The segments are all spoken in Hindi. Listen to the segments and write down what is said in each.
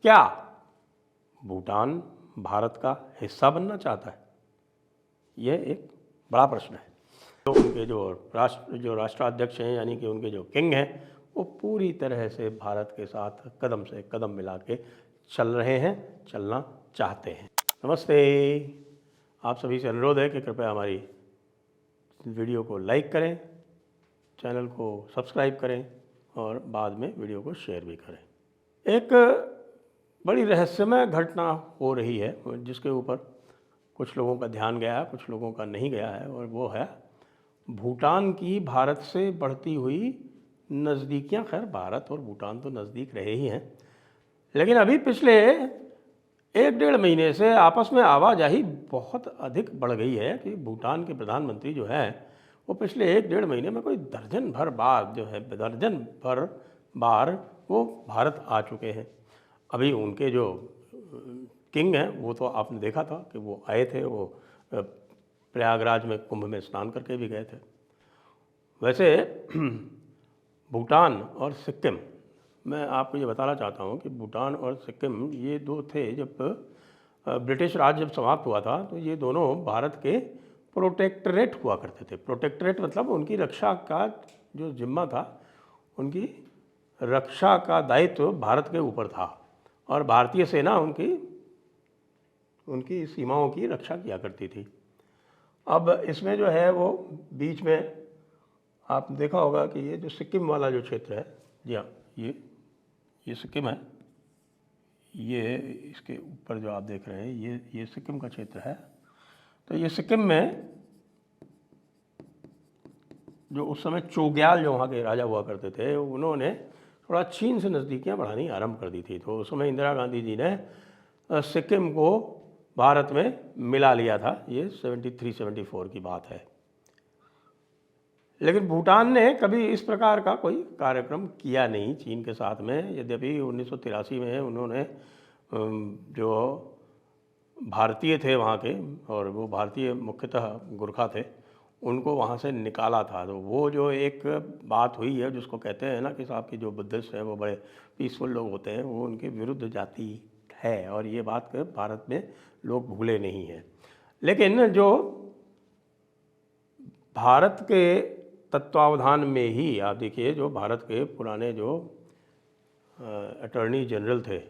क्या भूटान भारत का हिस्सा बनना चाहता है? यह एक बड़ा प्रश्न है। तो उनके जो राष्ट्राध्यक्ष हैं, यानी कि उनके जो किंग हैं, वो पूरी तरह से भारत के साथ कदम से कदम मिला के चल रहे हैं, चलना चाहते हैं। नमस्ते, आप सभी से अनुरोध है कि कृपया हमारी वीडियो को लाइक करें, चैनल को सब्सक्राइब करें और बाद में वीडियो को शेयर भी करें। एक बड़ी रहस्यमय घटना हो रही है जिसके ऊपर कुछ लोगों का ध्यान गया है, कुछ लोगों का नहीं गया है, और वो है भूटान की भारत से बढ़ती हुई नज़दीकियाँ। खैर, भारत और भूटान तो नज़दीक रहे ही हैं, लेकिन अभी पिछले 1-1.5 महीने से आपस में आवाजाही बहुत अधिक बढ़ गई है कि भूटान के प्रधानमंत्री जो हैं वो पिछले 1-1.5 महीने में कोई दर्जन भर बार वो भारत आ चुके हैं। अभी उनके जो किंग हैं वो तो आपने देखा था कि वो आए थे, वो प्रयागराज में कुंभ में स्नान करके भी गए थे। वैसे भूटान और सिक्किम, मैं आपको ये बताना चाहता हूँ कि भूटान और सिक्किम ये दो थे, जब ब्रिटिश राज जब समाप्त हुआ था तो ये दोनों भारत के प्रोटेक्टरेट हुआ करते थे। प्रोटेक्टरेट मतलब उनकी रक्षा का जो जिम्मा था, उनकी रक्षा का दायित्व भारत के ऊपर था और भारतीय सेना उनकी सीमाओं की रक्षा किया करती थी। अब इसमें जो है वो बीच में आपने देखा होगा कि ये जो सिक्किम वाला जो क्षेत्र है, जी हाँ, ये सिक्किम है, ये इसके ऊपर जो आप देख रहे हैं ये सिक्किम का क्षेत्र है। तो ये सिक्किम में जो उस समय चोग्याल जो वहाँ के राजा हुआ करते थे, उन्होंने थोड़ा चीन से नज़दीकियाँ बढ़ानी आरंभ कर दी थी। तो उस समय इंदिरा गांधी जी ने सिक्किम को भारत में मिला लिया था। ये 73-74 की बात है। लेकिन भूटान ने कभी इस प्रकार का कोई कार्यक्रम किया नहीं चीन के साथ में। यद्यपि 1983 में उन्होंने जो भारतीय थे वहाँ के, और वो भारतीय मुख्यतः गोरखा थे, उनको वहाँ से निकाला था। तो वो जो एक बात हुई है जिसको कहते हैं ना कि साहब की जो बुद्धिस्ट हैं वो बड़े पीसफुल लोग होते हैं, वो उनके विरुद्ध जाती है, और ये बात भारत में लोग भूले नहीं हैं। लेकिन जो भारत के तत्वावधान में ही आप देखिए, जो भारत के पुराने जो अटॉर्नी जनरल थे,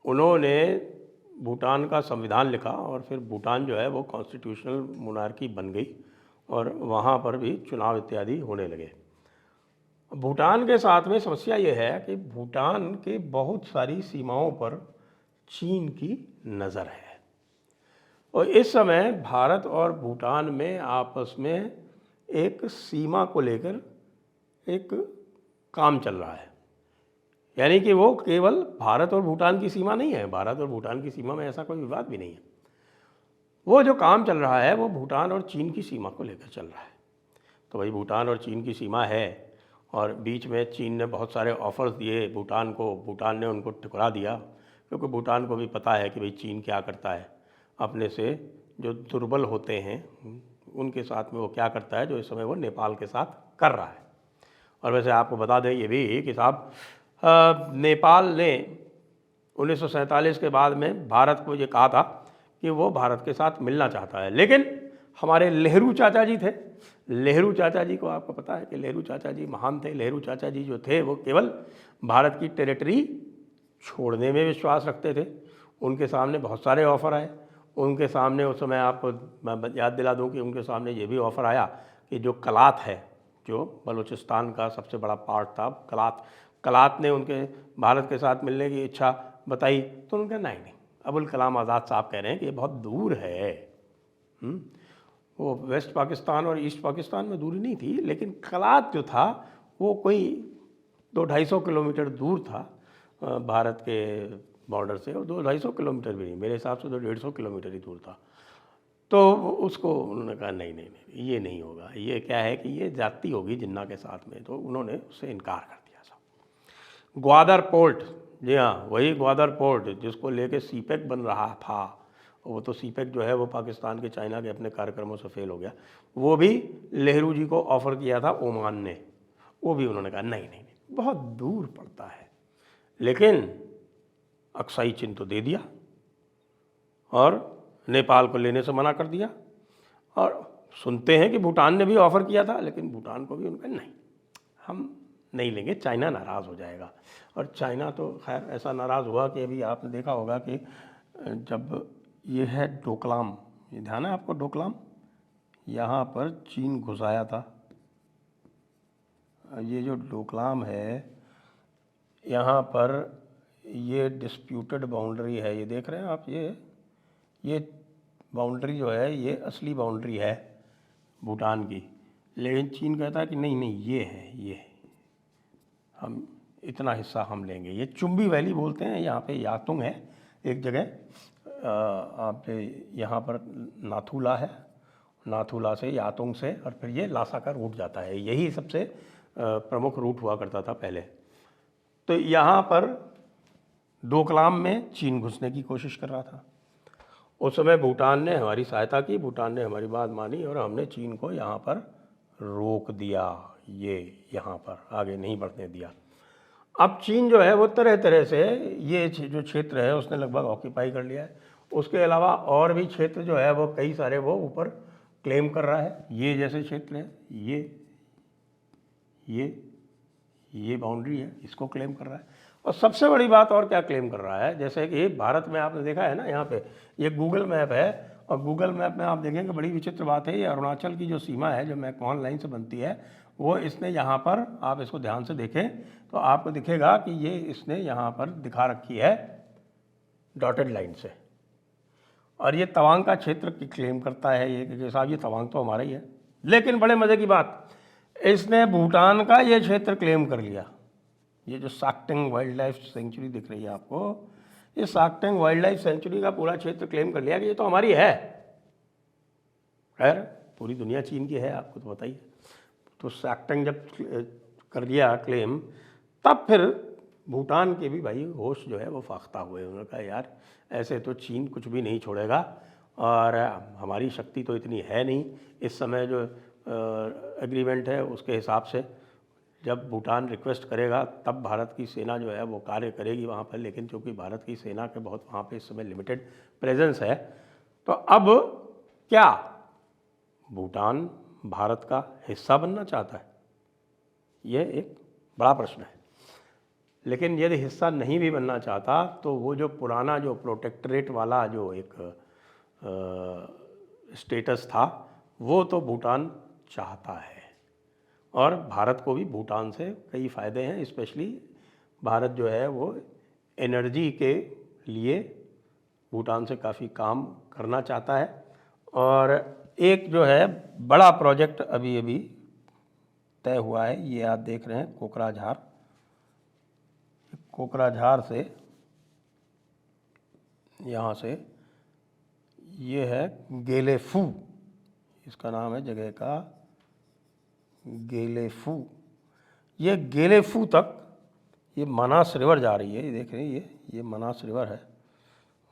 उन्होंने भूटान का संविधान लिखा और फिर भूटान जो है वो कॉन्स्टिट्यूशनल मोनार्की बन गई और वहाँ पर भी चुनाव इत्यादि होने लगे। भूटान के साथ में समस्या ये है कि भूटान के बहुत सारी सीमाओं पर चीन की नज़र है, और इस समय भारत और भूटान में आपस में एक सीमा को लेकर एक काम चल रहा है। यानी कि वो केवल भारत और भूटान की सीमा नहीं है, भारत और भूटान की सीमा में ऐसा कोई विवाद भी नहीं है। वो जो काम चल रहा है वो भूटान और चीन की सीमा को लेकर चल रहा है। तो भाई भूटान और चीन की सीमा है, और बीच में चीन ने बहुत सारे ऑफर्स दिए भूटान को, भूटान ने उनको ठुकरा दिया, क्योंकि भूटान को भी पता है कि भाई चीन क्या करता है, अपने से जो दुर्बल होते हैं उनके साथ में वो क्या करता है, जो इस समय वो नेपाल के साथ कर रहा है। और वैसे आपको बता दें ये भी कि साहब नेपाल ने 1947 के बाद में भारत को ये कहा था कि वो भारत के साथ मिलना चाहता है, लेकिन हमारे नेहरू चाचा जी थे, नेहरू चाचा जी को आपको पता है कि नेहरू चाचा जी महान थे। नेहरू चाचा जी जो थे वो केवल भारत की टेरिटरी छोड़ने में विश्वास रखते थे। उनके सामने बहुत सारे ऑफ़र आए। उनके सामने उस समय आपको मैं याद दिला दूं कि उनके सामने ये भी ऑफ़र आया कि जो कलात है, जो बलूचिस्तान का सबसे बड़ा पार्ट था, कलात ने उनके भारत के साथ मिलने की इच्छा बताई, तो उनका नहीं, अबुल कलाम आज़ाद साहब कह रहे हैं कि ये बहुत दूर है। वो वेस्ट पाकिस्तान और ईस्ट पाकिस्तान में दूरी नहीं थी, लेकिन कलात जो था वो कोई 200-250 किलोमीटर दूर था भारत के बॉर्डर से, और 200-250 किलोमीटर भी नहीं, मेरे हिसाब से तो 150 किलोमीटर ही दूर था। तो उसको उन्होंने कहा नहीं नहीं नहीं, ये नहीं होगा, ये क्या है कि ये जाती होगी जिन्ना के साथ में, तो उन्होंने उससे इनकार कर दिया साहब। ग्वादर पोर्ट, जी हाँ, वही ग्वादर पोर्ट जिसको लेके सीपेक बन रहा था, वो तो सीपेक जो है वो पाकिस्तान के, चाइना के अपने कार्यक्रमों से फेल हो गया। वो भी नेहरू जी को ऑफ़र किया था ओमान ने, वो भी उन्होंने कहा नहीं नहीं नहीं, बहुत दूर पड़ता है। लेकिन अक्साई चिन तो दे दिया और नेपाल को लेने से मना कर दिया। और सुनते हैं कि भूटान ने भी ऑफ़र किया था, लेकिन भूटान को भी उनका नहीं, हम नहीं लेंगे, चाइना नाराज़ हो जाएगा। और चाइना तो खैर ऐसा नाराज़ हुआ कि अभी आपने देखा होगा कि जब ये है डोकलाम, ये ध्यान है आपको, डोकलाम यहाँ पर चीन घुस आया था। ये जो डोकलाम है यहाँ पर, ये डिस्प्यूटेड बाउंड्री है, ये देख रहे हैं आप, ये बाउंड्री जो है ये असली बाउंड्री है भूटान की, लेकिन चीन कहता है कि नहीं नहीं ये है, ये हम इतना हिस्सा हम लेंगे। ये चुम्बी वैली बोलते हैं, यहाँ पे यातुंग है एक जगह, आप यहाँ पर नाथुला है, नाथुला से यातुंग से, और फिर ये लासा का रूट जाता है, यही सबसे प्रमुख रूट हुआ करता था पहले। तो यहाँ पर डोकलाम में चीन घुसने की कोशिश कर रहा था। उस समय भूटान ने हमारी सहायता की, भूटान ने हमारी बात मानी और हमने चीन को यहाँ पर रोक दिया, ये यहाँ पर आगे नहीं बढ़ने दिया। अब चीन जो है वो तरह तरह से ये जो क्षेत्र है उसने लगभग ऑक्यूपाई कर लिया है। उसके अलावा और भी क्षेत्र जो है वो कई सारे वो ऊपर क्लेम कर रहा है। ये जैसे क्षेत्र है, ये बाउंड्री है, इसको क्लेम कर रहा है। और सबसे बड़ी बात और क्या क्लेम कर रहा है, जैसे कि भारत में आपने देखा है ना, यहाँ पे ये गूगल मैप है, और गूगल मैप में आप देखेंगे बड़ी विचित्र बात है, ये अरुणाचल की जो सीमा है जो मैकमोहन लाइन से बनती है, वो इसने यहाँ पर, आप इसको ध्यान से देखें तो आपको दिखेगा कि ये इसने यहाँ पर दिखा रखी है डॉटेड लाइन से। और ये तवांग का क्षेत्र की क्लेम करता है ये कि साहब ये तवांग तो हमारा ही है। लेकिन बड़े मज़े की बात, इसने भूटान का ये क्षेत्र क्लेम कर लिया। ये जो साक्टेंग वाइल्ड लाइफ सेंचुरी दिख रही है आपको, ये साक्टेंग वाइल्ड लाइफ सेंचुरी का पूरा क्षेत्र क्लेम कर लिया कि ये तो हमारी है। खैर पूरी दुनिया चीन की है, आपको तो बताइए। तो साक्टेंग जब कर लिया क्लेम, तब फिर भूटान के भी भाई होश जो है वो फाख्ता हुए। उन्होंने कहा यार ऐसे तो चीन कुछ भी नहीं छोड़ेगा, और हमारी शक्ति तो इतनी है नहीं इस समय, जो एग्रीमेंट है उसके हिसाब से जब भूटान रिक्वेस्ट करेगा तब भारत की सेना जो है वो कार्य करेगी वहाँ पर। लेकिन चूँकि भारत की सेना के बहुत वहाँ पे इस समय लिमिटेड प्रेजेंस है, तो अब क्या भूटान भारत का हिस्सा बनना चाहता है? ये एक बड़ा प्रश्न है। लेकिन यदि हिस्सा नहीं भी बनना चाहता तो वो जो पुराना जो प्रोटेक्टरेट वाला जो एक स्टेटस था वो तो भूटान चाहता है। और भारत को भी भूटान से कई फ़ायदे हैं, स्पेशली भारत जो है वो एनर्जी के लिए भूटान से काफ़ी काम करना चाहता है। और एक जो है बड़ा प्रोजेक्ट अभी अभी तय हुआ है, ये आप देख रहे हैं कोकराझार, कोकराझार से यहाँ से ये है गेलेफू, इसका नाम है जगह का गेलेफू। ये गेलेफू तक ये मनास रिवर जा रही है, ये देख रहे हैं, ये मनास रिवर है,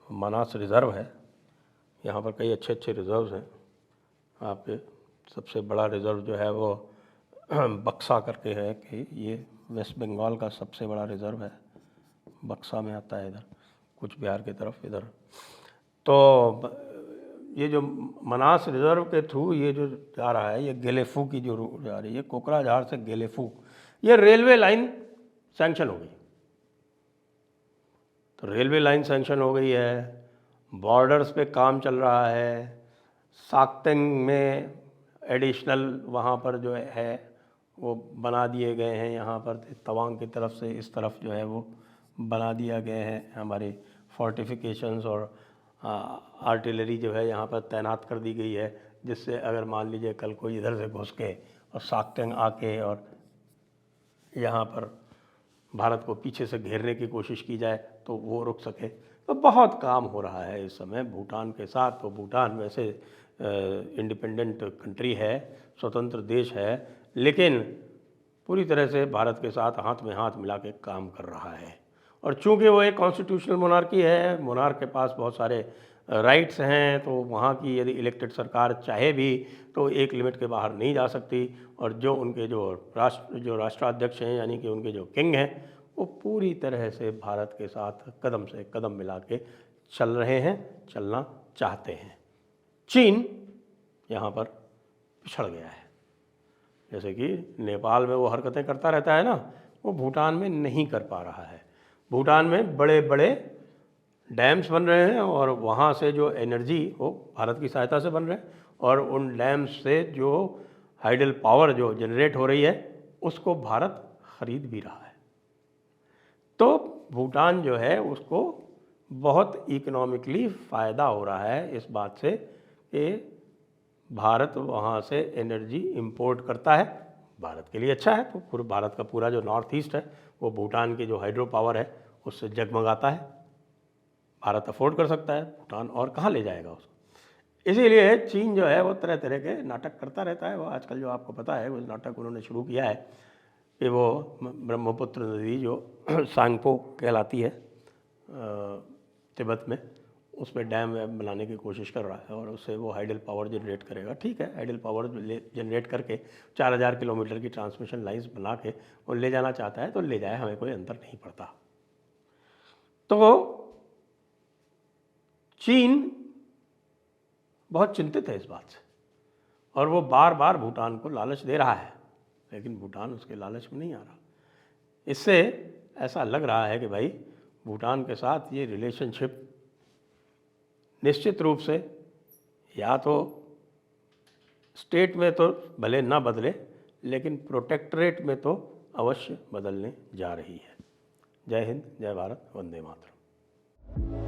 मनास रिज़र्व है। यहाँ पर कई अच्छे अच्छे रिज़र्व्स हैं। आपके सबसे बड़ा रिज़र्व जो है वो बक्सा करके है, कि ये वेस्ट बंगाल का सबसे बड़ा रिज़र्व है, बक्सा में आता है, इधर कुछ बिहार की तरफ इधर। तो ये जो मनास रिज़र्व के थ्रू ये जो जा रहा है, ये गेलेफू की जो रूट जा रही है, कोकराझार से गेलेफू, ये रेलवे लाइन सैंक्शन हो गई। तो रेलवे लाइन सैंक्शन हो गई है, बॉर्डर्स पे काम चल रहा है, साक्तेंग में एडिशनल वहाँ पर जो है वो बना दिए गए हैं, यहाँ पर तवांग की तरफ से इस तरफ जो है वो बना दिया गए हैं हमारे फोर्टिफिकेशंस, और आर्टिलरी जो है यहाँ पर तैनात कर दी गई है, जिससे अगर मान लीजिए कल कोई इधर से घुस के और साक्तेंग आके और यहाँ पर भारत को पीछे से घेरने की कोशिश की जाए तो वो रुक सके। तो बहुत काम हो रहा है इस समय भूटान के साथ। तो भूटान वैसे इंडिपेंडेंट कंट्री है, स्वतंत्र देश है, लेकिन पूरी तरह से भारत के साथ हाथ में हाथ मिला के काम कर रहा है। और चूंकि वो एक कॉन्स्टिट्यूशनल मोनार्की है, मोनार्क के पास बहुत सारे राइट्स हैं, तो वहाँ की यदि इलेक्टेड सरकार चाहे भी तो एक लिमिट के बाहर नहीं जा सकती। और जो उनके जो राष्ट्राध्यक्ष हैं, यानी कि उनके जो किंग हैं, वो पूरी तरह से भारत के साथ कदम से कदम मिला के चल रहे हैं, चलना चाहते हैं। चीन यहाँ पर पिछड़ गया है। जैसे कि नेपाल में वो हरकतें करता रहता है ना, वो भूटान में नहीं कर पा रहा है। भूटान में बड़े बड़े डैम्स बन रहे हैं और वहाँ से जो एनर्जी वो भारत की सहायता से बन रहे हैं, और उन डैम्स से जो हाइडल पावर जो जनरेट हो रही है उसको भारत खरीद भी रहा है। तो भूटान जो है उसको बहुत इकोनॉमिकली फ़ायदा हो रहा है इस बात से कि भारत वहाँ से एनर्जी इंपोर्ट करता है। भारत के लिए अच्छा है, तो पूरे भारत का पूरा जो नॉर्थ ईस्ट है वो भूटान की जो हाइड्रो पावर है उससे जगमगाता है। भारत अफोर्ड कर सकता है, भूटान और कहाँ ले जाएगा उसको। इसीलिए चीन जो है वो तरह तरह के नाटक करता रहता है। वो आजकल जो आपको पता है वो नाटक उन्होंने शुरू किया है कि वो ब्रह्मपुत्र नदी जो सांगपो कहलाती है तिब्बत में, उसमें डैम वैम बनाने की कोशिश कर रहा है और उससे वो हाइडल पावर जनरेट करेगा। ठीक है, हाइडल पावर जनरेट करके 4000 किलोमीटर की ट्रांसमिशन लाइन्स बना के वो ले जाना चाहता है तो ले जाए, हमें कोई अंतर नहीं पड़ता। तो चीन बहुत चिंतित है इस बात से और वो बार बार भूटान को लालच दे रहा है, लेकिन भूटान उसके लालच में नहीं आ रहा। इससे ऐसा लग रहा है कि भाई भूटान के साथ ये रिलेशनशिप निश्चित रूप से या तो स्टेट में तो भले ना बदले, लेकिन प्रोटेक्टरेट में तो अवश्य बदलने जा रही है। जय हिंद, जय भारत, वंदे मातरम।